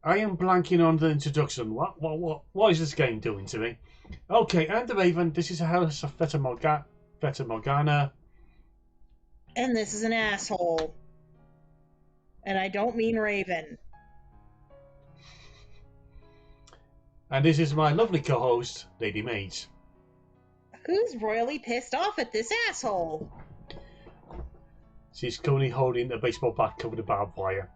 I am blanking on the introduction. What is this game doing to me? Okay, I'm the Raven. This is a house of Fata Morgana. And this is an asshole. And I don't mean Raven. And this is my lovely co-host, LadyMage. Who's royally pissed off at this asshole? She's currently holding a baseball bat covered in barbed wire.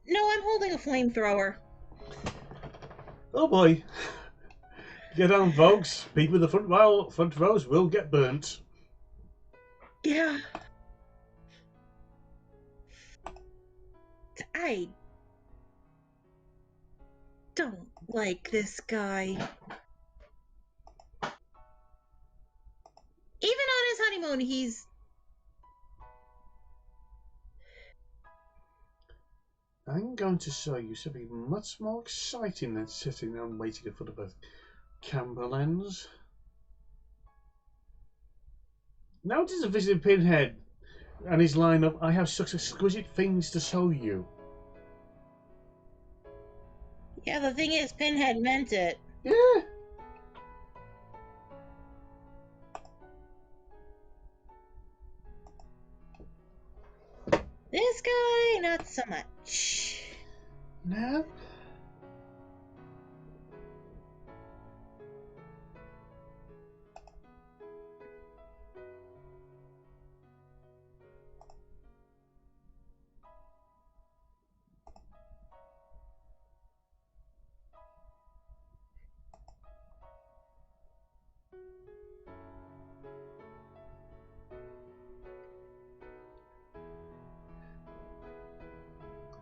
No, I'm holding a flamethrower. Oh boy. Get on, folks. People in the front rows will get burnt. Yeah. I don't like this guy. Even on his honeymoon, he's... I'm going to show you something much more exciting than sitting and waiting in front of a camera lens. Notice a visiting Pinhead and his lineup. I have such exquisite things to show you. Yeah, the thing is, Pinhead meant it. Yeah. This guy, not so much. No.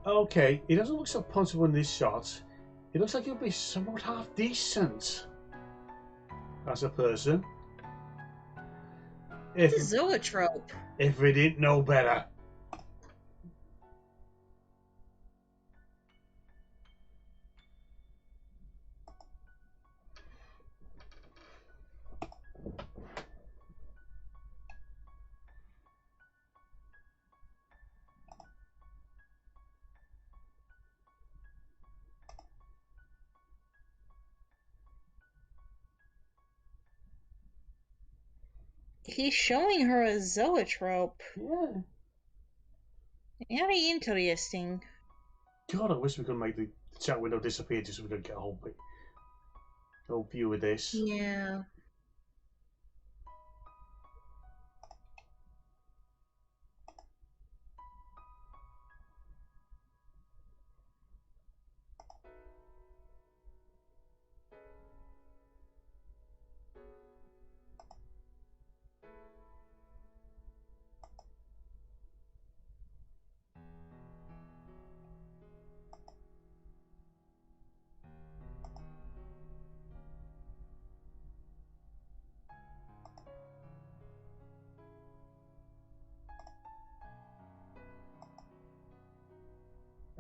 Okay, it doesn't look so punchable in this shot. It looks like he'll be somewhat half decent as a person. It's a zoetrope. If we didn't know better. He's showing her a zoetrope. Yeah. Very interesting. God, I wish we could make the chat window disappear just so we could get a whole view of this. Yeah.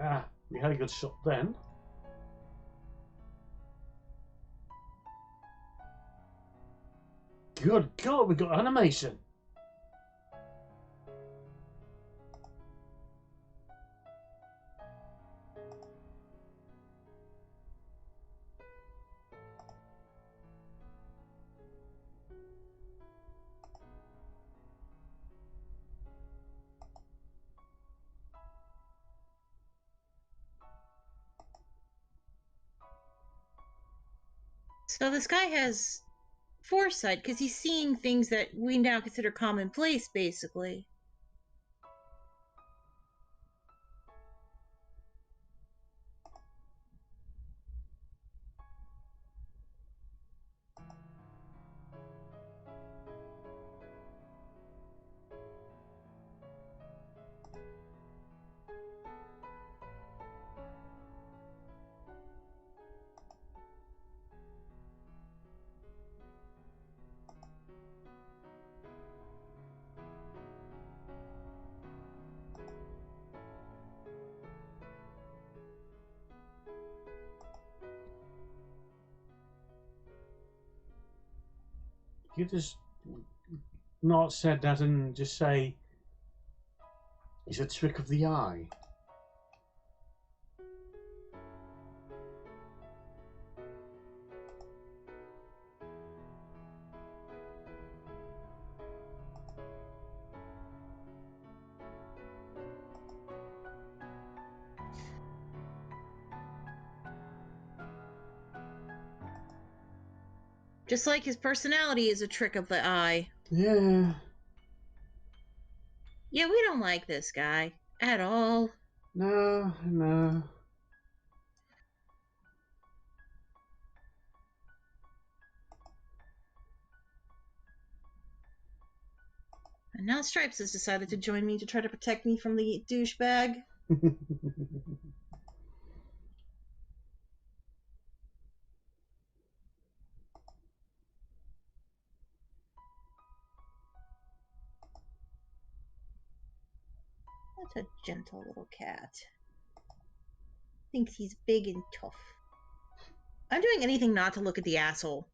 Ah, we had a good shot then. Good God, we got animation. So this guy has foresight because he's seeing things that we now consider commonplace, basically. You just not said that and just say it's a trick of the eye. Just like his personality is a trick of the eye. Yeah. Yeah, we don't like this guy at all. No, no. And now Stripes has decided to join me to try to protect me from the douchebag. What a gentle little cat. Thinks he's big and tough. I'm doing anything not to look at the asshole.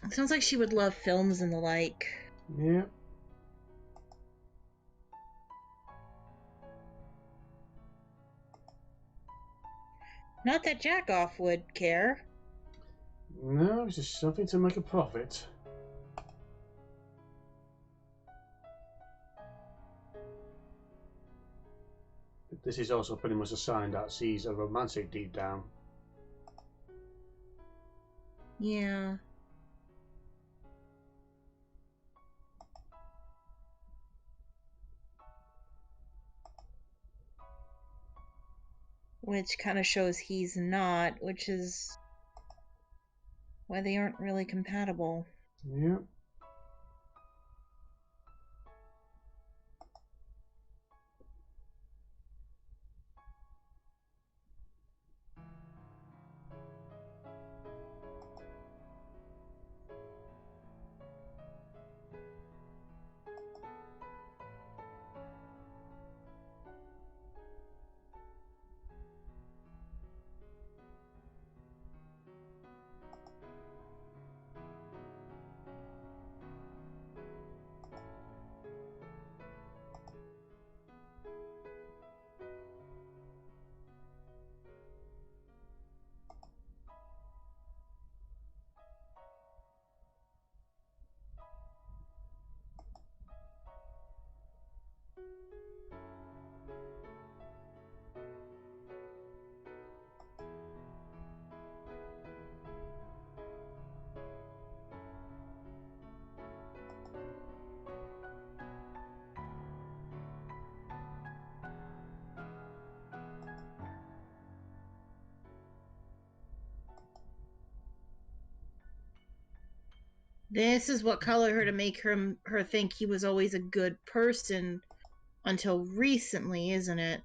It sounds like she would love films and the like. Yeah. Not that Jackoff would care. No, it's just something to make a profit. But this is also pretty much a sign that she's a romantic deep down. Yeah. Which kind of shows he's not, which is why they aren't really compatible. Yeah. This is what colored her to make her think he was always a good person until recently, isn't it?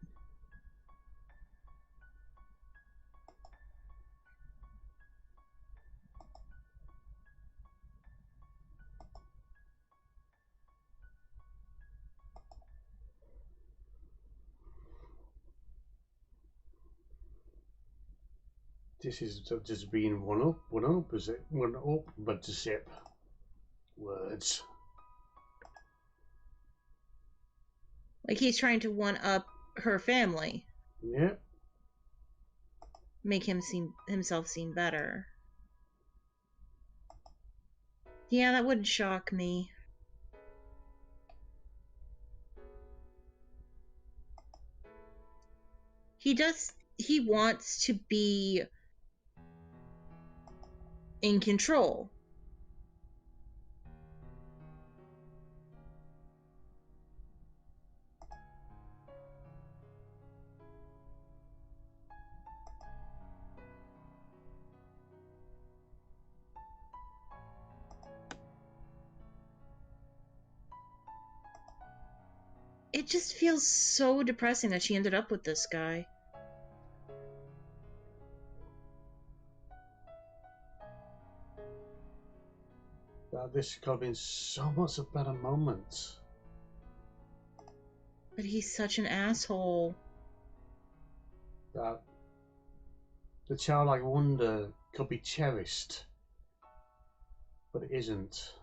This is just being one up, is it? One up, but to sip. Words. Like he's trying to one up her family. Yeah. Make himself seem better. Yeah, that wouldn't shock me. He wants to be in control. It just feels so depressing that she ended up with this guy. That this could have been so much a better moment. But he's such an asshole. That the childlike wonder could be cherished, but it isn't.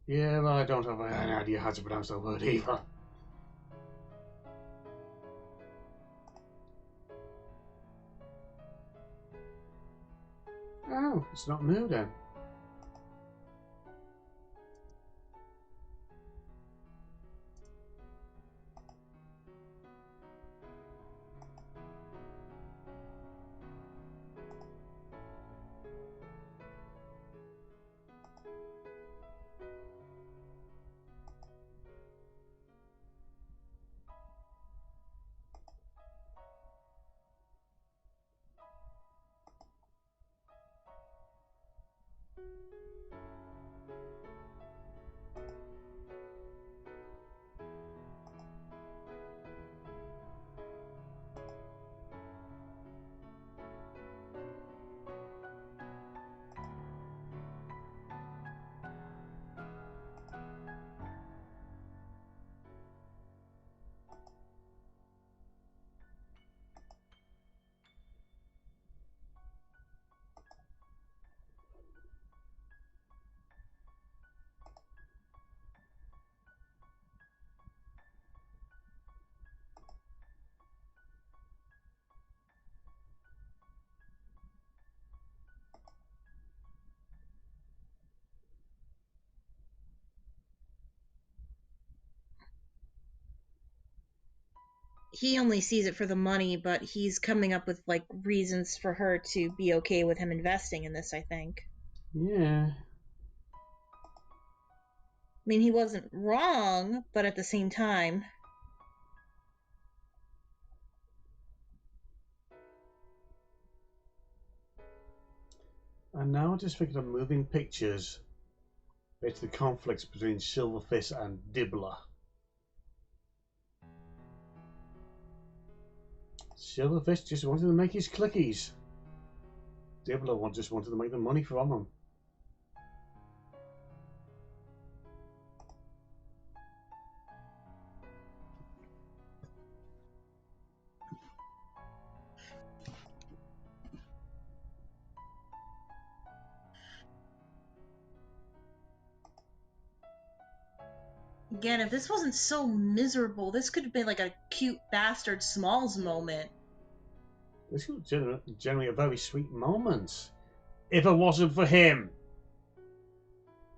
Yeah, well, I don't have any idea how to pronounce that word either. Oh, it's not new then. He only sees it for the money, but he's coming up with like reasons for her to be okay with him investing in this, I think. Yeah. I mean, he wasn't wrong, but at the same time. And now just thinking of moving pictures. It's the conflicts between Silverfist and Dibbler. Silverfist just wanted to make his clickies. Dibbler just wanted to make the money from them. Again, if this wasn't so miserable, this could have been like a cute bastard Smalls moment. This was generally a very sweet moment. If it wasn't for him.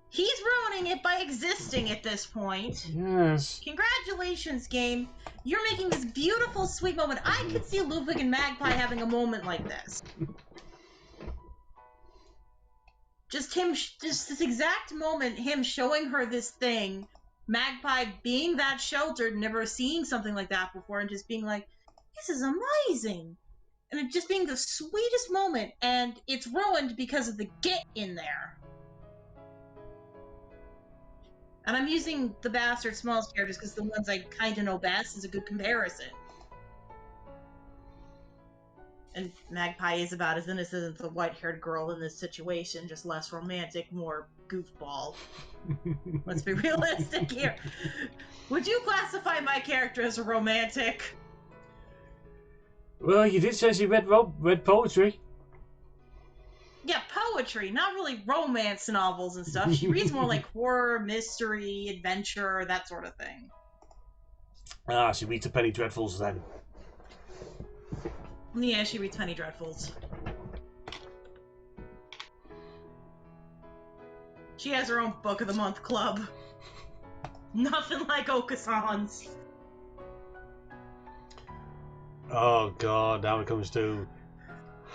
He's ruining it by existing at this point. Yes. Congratulations, game. You're making this beautiful, sweet moment. I could see Ludwig and Magpie having a moment like this. Just this exact moment, him showing her this thing, Magpie being that sheltered, never seeing something like that before, and just being like, this is amazing. And it just being the sweetest moment, and it's ruined because of the git in there. And I'm using the Bastard Smalls characters because the ones I kind of know best is a good comparison. And Magpie is about as innocent as the white-haired girl in this situation, just less romantic, more goofball. Let's be realistic here. Would you classify my character as a romantic? Well, you did say she read poetry. Yeah, poetry, not really romance novels and stuff. She reads more like horror, mystery, adventure, that sort of thing. Ah, she reads the Penny Dreadfuls then. Yeah, she reads Penny Dreadfuls. She has her own Book of the Month club. Nothing like Okasan's. Oh god, now it comes to...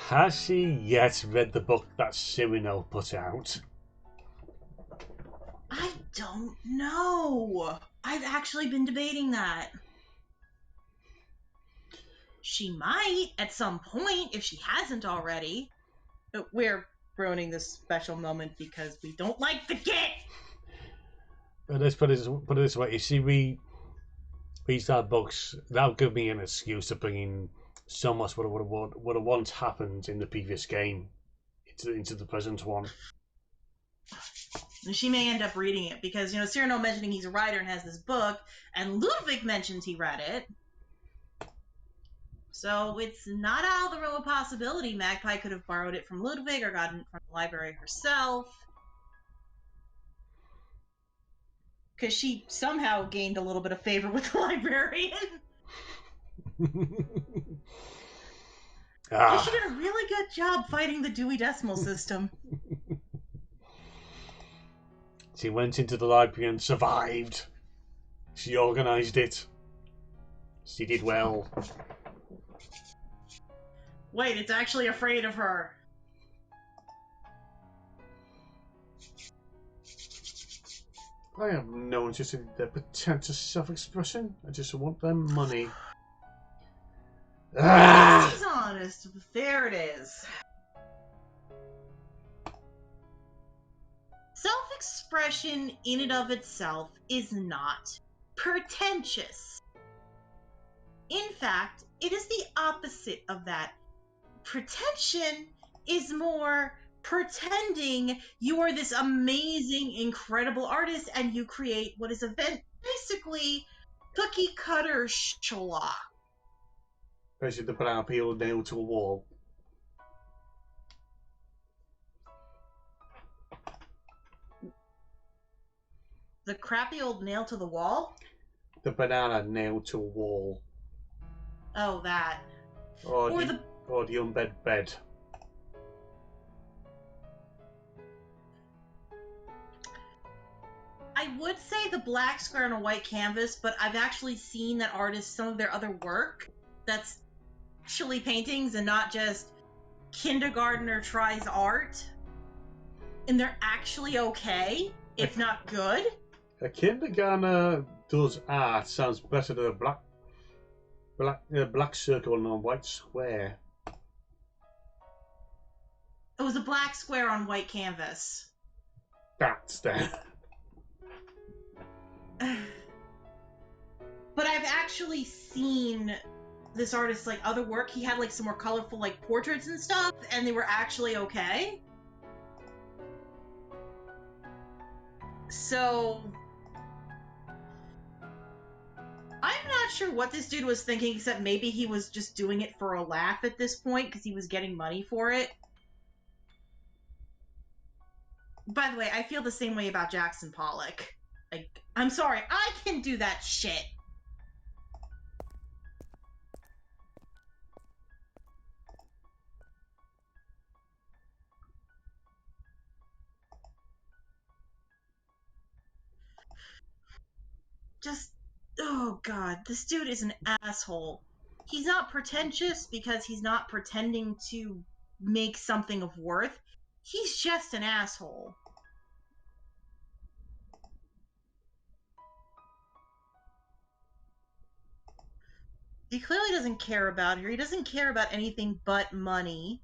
Has she yet read the book that Cyrano put out? I don't know. I've actually been debating that. She might at some point if she hasn't already. But we're ruining this special moment because we don't like the git. But let's put it this way: if she reads that books, that'll give me an excuse to bring in so much what have once happened in the previous game into the present one. And she may end up reading it because, Cyrano mentioning he's a writer and has this book, and Ludwig mentions he read it. So it's not out of the realm of possibility. Magpie could have borrowed it from Ludwig or gotten it from the library herself. Because she somehow gained a little bit of favor with the librarian. She did a really good job fighting the Dewey Decimal System. She went into the library and survived. She organised it. She did well. Wait, it's actually afraid of her. I have no interest in their pretentious self-expression. I just want their money. She's honest. There it is. Self-expression in and of itself is not pretentious. In fact, it is the opposite of that. Pretension is more pretending you are this amazing, incredible artist and you create what is basically cookie cutter schlock. Basically, the banana peel nailed to a wall. The crappy old nail to the wall? The banana nailed to a wall. Oh, that. Or the unbed bed. I would say the black square on a white canvas, but I've actually seen that artists, some of their other work, that's actually paintings and not just kindergartner tries art. And they're actually okay, if not good. A kindergartner does art sounds better than a black circle on a white square. It was a black square on white canvas. That's that. But I've actually seen this artist's like other work. He had like some more colorful like portraits and stuff, and they were actually okay. So I'm not sure what this dude was thinking, except maybe he was just doing it for a laugh at this point because he was getting money for it. By the way, I feel the same way about Jackson Pollock. Like, I'm sorry, I can do that shit. Just, oh god, this dude is an asshole. He's not pretentious because he's not pretending to make something of worth. He's just an asshole. He clearly doesn't care about her. He doesn't care about anything but money.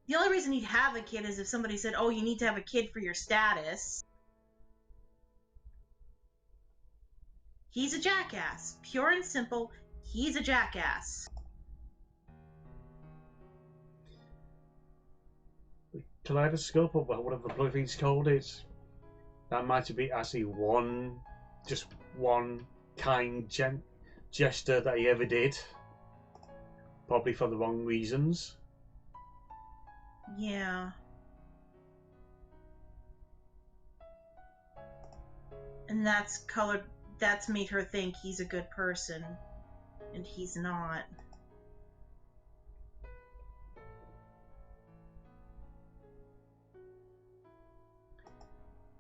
The only reason he'd have a kid is if somebody said, oh, you need to have a kid for your status. He's a jackass. Pure and simple, he's a jackass. The kaleidoscope, or whatever the bloody thing's called, that might be actually just one kind gesture that he ever did. Probably for the wrong reasons. Yeah. And that's made her think he's a good person. And he's not.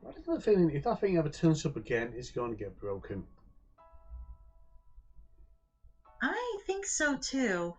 I have the feeling if that thing ever turns up again, it's going to get broken. I think so too.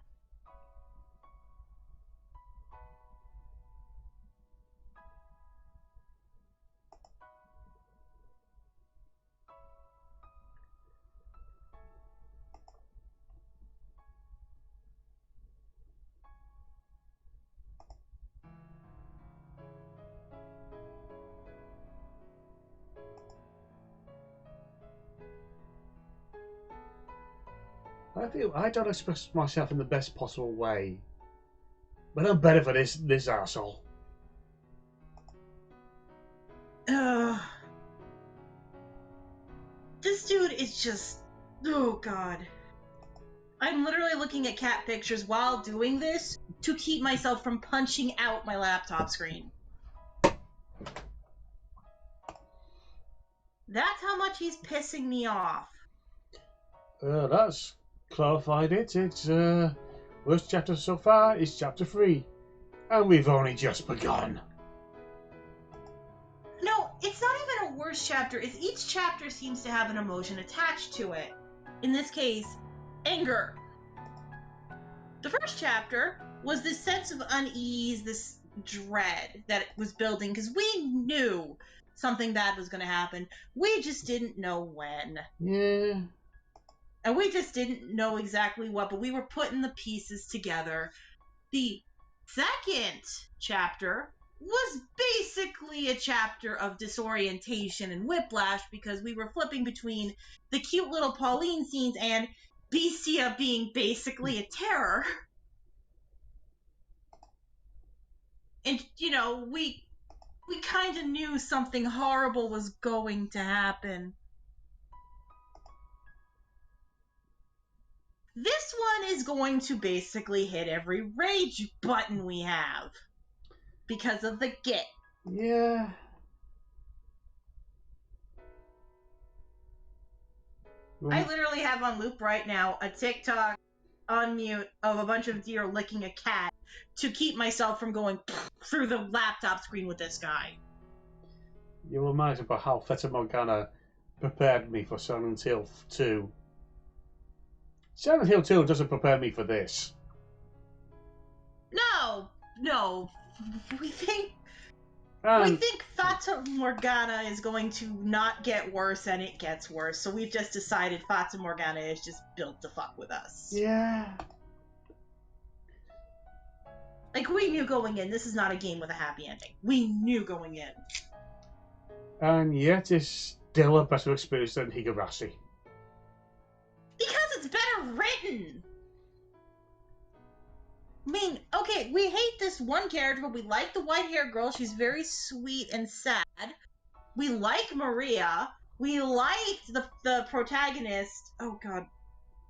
I feel I don't express myself in the best possible way, but I'm better for this arsehole. This dude is just... Oh, God. I'm literally looking at cat pictures while doing this to keep myself from punching out my laptop screen. That's how much he's pissing me off. That's clarified it. It's worst chapter so far is chapter 3, and we've only just begun. No, it's not even a worse chapter. It's each chapter seems to have an emotion attached to it. In this case, anger. The first chapter was this sense of unease, this dread that it was building, because we knew something bad was going to happen. We just didn't know when. Yeah. And we just didn't know exactly what, but we were putting the pieces together. The second chapter was basically a chapter of disorientation and whiplash, because we were flipping between the cute little Pauline scenes and Bestia being basically a terror. And, you know, we kind of knew something horrible was going to happen. This one is going to basically hit every rage button we have because of the Git. Yeah. I literally have on loop right now a TikTok on mute of a bunch of deer licking a cat to keep myself from going through the laptop screen with this guy. You remind me about how Fata Morgana prepared me for Silent Hill 2. Silent Hill 2 doesn't prepare me for this. No. We think Fata Morgana is going to not get worse, and it gets worse. So we've just decided Fata Morgana is just built to fuck with us. Yeah. Like, we knew going in, this is not a game with a happy ending. We knew going in. And yet it's still a better experience than Higurashi. Because it's better written! I mean, okay, we hate this one character, but we like the white-haired girl. She's very sweet and sad. We like Maria. We liked the protagonist. Oh, God.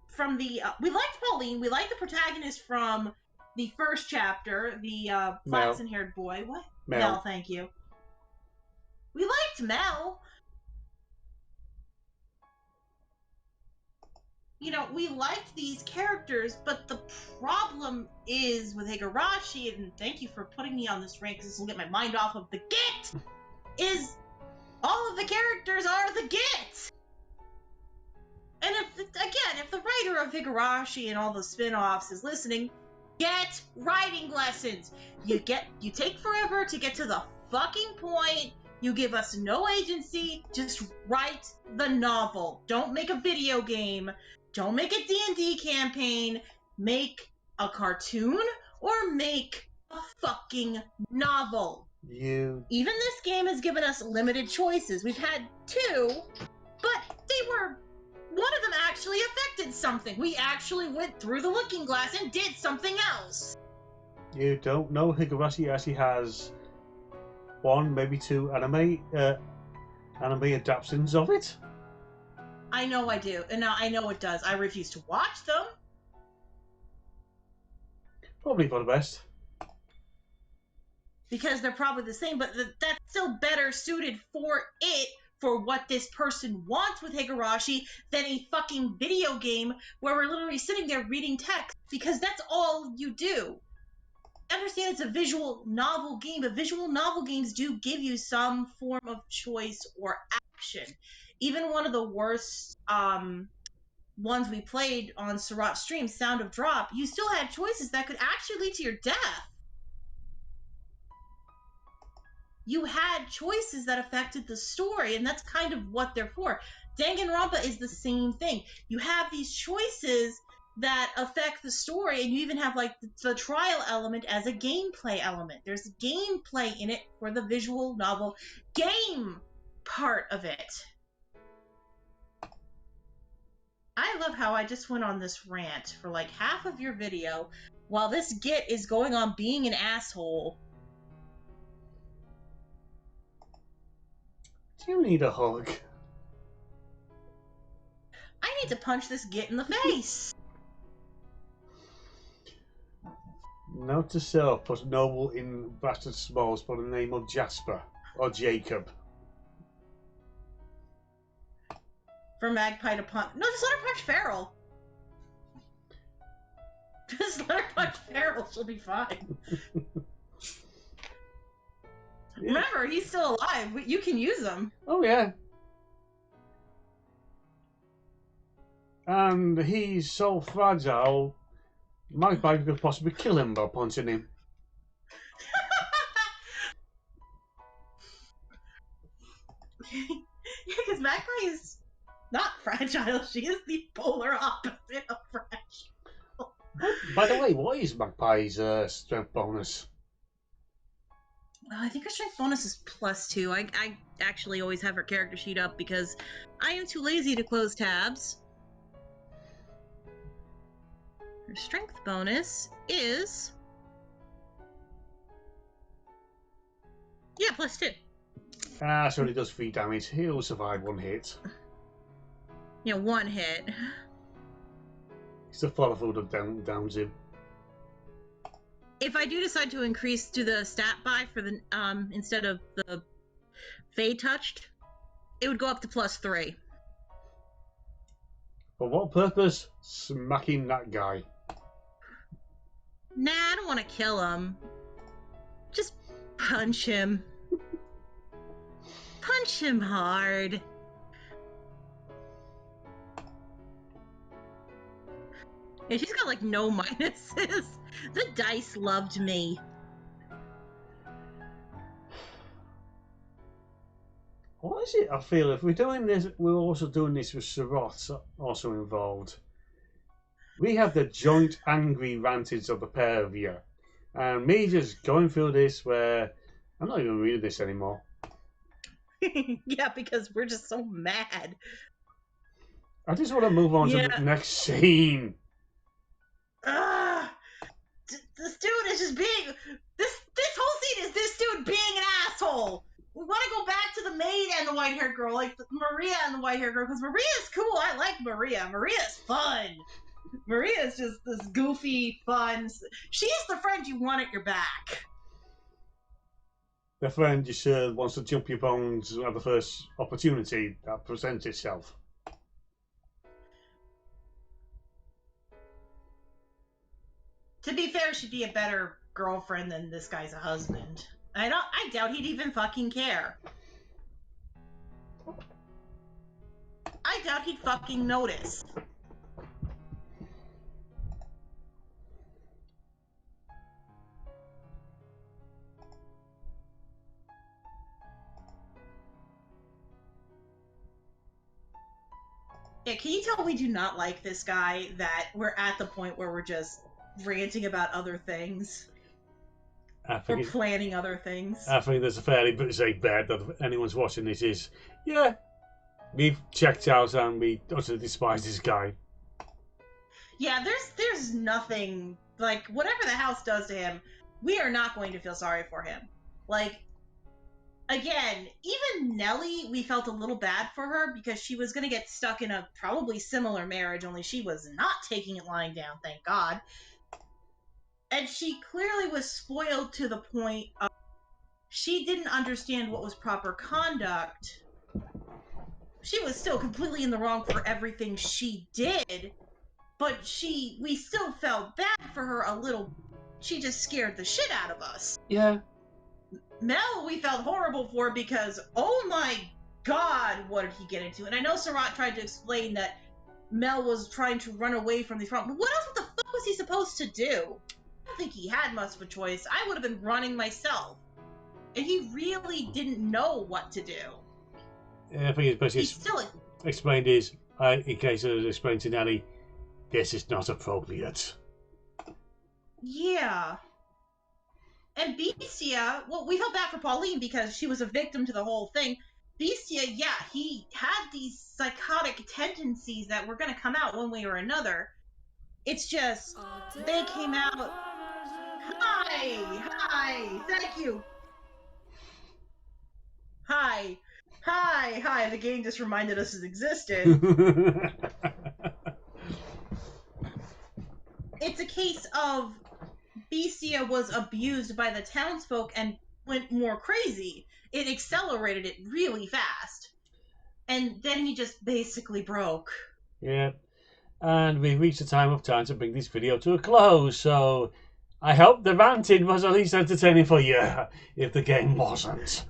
From the... we liked Pauline. We liked the protagonist from the first chapter, the flaxen-haired boy. What? Mel, thank you. We liked Mel. You know, we liked these characters, but the problem is with Higurashi, and thank you for putting me on this rant because this will get my mind off of the Git, is all of the characters are the Git! And if the writer of Higurashi and all the spin-offs is listening, get writing lessons! You take forever to get to the fucking point. You give us no agency. Just write the novel. Don't make a video game. Don't make a D&D campaign. Make a cartoon or make a fucking novel. Even this game has given us limited choices. We've had 2, but they were... One of them actually affected something. We actually went through the looking glass and did something else. You don't know Higurashi actually has 1, maybe 2 anime adaptations of it? I know I do, and I know it does. I refuse to watch them. Probably for the best. Because they're probably the same, but that's still better suited for it, for what this person wants with Higurashi, than a fucking video game where we're literally sitting there reading text, because that's all you do. I understand it's a visual novel game, but visual novel games do give you some form of choice or action. Even one of the worst ones we played on Surat stream, Sound of Drop, you still had choices that could actually lead to your death. You had choices that affected the story, and that's kind of what they're for. Danganronpa is the same thing. You have these choices that affect the story, and you even have like the trial element as a gameplay element. There's gameplay in it for the visual novel game part of it. I love how I just went on this rant for like half of your video while this Git is going on being an asshole. Do you need a hug? I need to punch this Git in the face. Note to self, put Noble in Bastard Smalls by the name of Jasper or Jacob. for Magpie to punch. No, just let her punch Feral. Just let her punch Feral. She'll be fine. Yeah. Remember, he's still alive. You can use him. Oh, yeah. And he's so fragile, Magpie could possibly kill him by punching him. Yeah, because Magpie is not fragile. She is the polar opposite of fragile. By the way, what is Magpie's strength bonus? I think her strength bonus is +2. I actually always have her character sheet up because I am too lazy to close tabs. Her strength bonus is... yeah, +2. Ah, so he does 3 damage. He'll survive 1 hit. Yeah, 1 hit. It's the follow food that downs him. If I do decide to increase to the stat buy for the instead of the Fade Touched, it would go up to +3. For what purpose? Smacking that guy. Nah, I don't want to kill him. Just punch him. Punch him hard. Yeah, she's got like no minuses. The dice loved me. What is it? I feel if we're doing this, we're also doing this with Sarot also involved. We have the joint angry rantings of the pair of you. And me just going through this where I'm not even reading this anymore. Yeah, because we're just so mad. I just want to move on to the next scene. This dude is just being... This whole scene is this dude being an asshole. We want to go back to the maid and the white-haired girl, like Maria and the white-haired girl, because Maria's cool. I like Maria. Maria's fun. Maria's just this goofy, fun... She's the friend you want at your back. The friend you sure wants to jump your bones at the first opportunity that presents itself. To be fair, she'd be a better girlfriend than this guy's a husband. I doubt he'd even fucking care. I doubt he'd fucking notice. Yeah, can you tell we do not like this guy, that we're at the point where we're just ranting about other things? We're planning other things. I think there's a fairly safe bet that if anyone's watching this is, yeah, we've checked out and we utterly despise this guy. Yeah, there's nothing, like, whatever the house does to him, we are not going to feel sorry for him. Like, again, even Nellie, we felt a little bad for her because she was going to get stuck in a probably similar marriage, only she was not taking it lying down, thank God. And she clearly was spoiled to the point of she didn't understand what was proper conduct. She was still completely in the wrong for everything she did, but we still felt bad for her a little. She just scared the shit out of us. Yeah. Mel, we felt horrible for because, oh my God, what did he get into? And I know Sarat tried to explain that Mel was trying to run away from these problems, but what the fuck was he supposed to do? I don't think he had much of a choice. I would have been running myself. And he really didn't know what to do. Yeah, I think it's basically still explained is, in case it was explained to Nelly, this is not appropriate. Yeah. And Bestia, well, we felt bad for Pauline because she was a victim to the whole thing. Bestia, yeah, he had these psychotic tendencies that were going to come out one way or another. It's just, they came out... Hi, thank you. Hi, the game just reminded us it existed. It's a case of Bestia was abused by the townsfolk and went more crazy. It accelerated it really fast. And then he just basically broke. Yeah. And we've reached the time to bring this video to a close, so I hope the ranting was at least entertaining for you, if the game wasn't.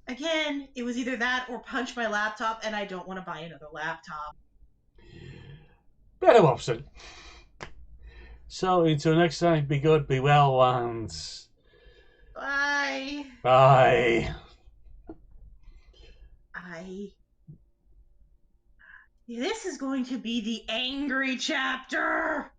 Again, it was either that or punch my laptop, and I don't want to buy another laptop. Better option. So until next time, be good, be well, and Bye. bye. This is going to be the angry chapter.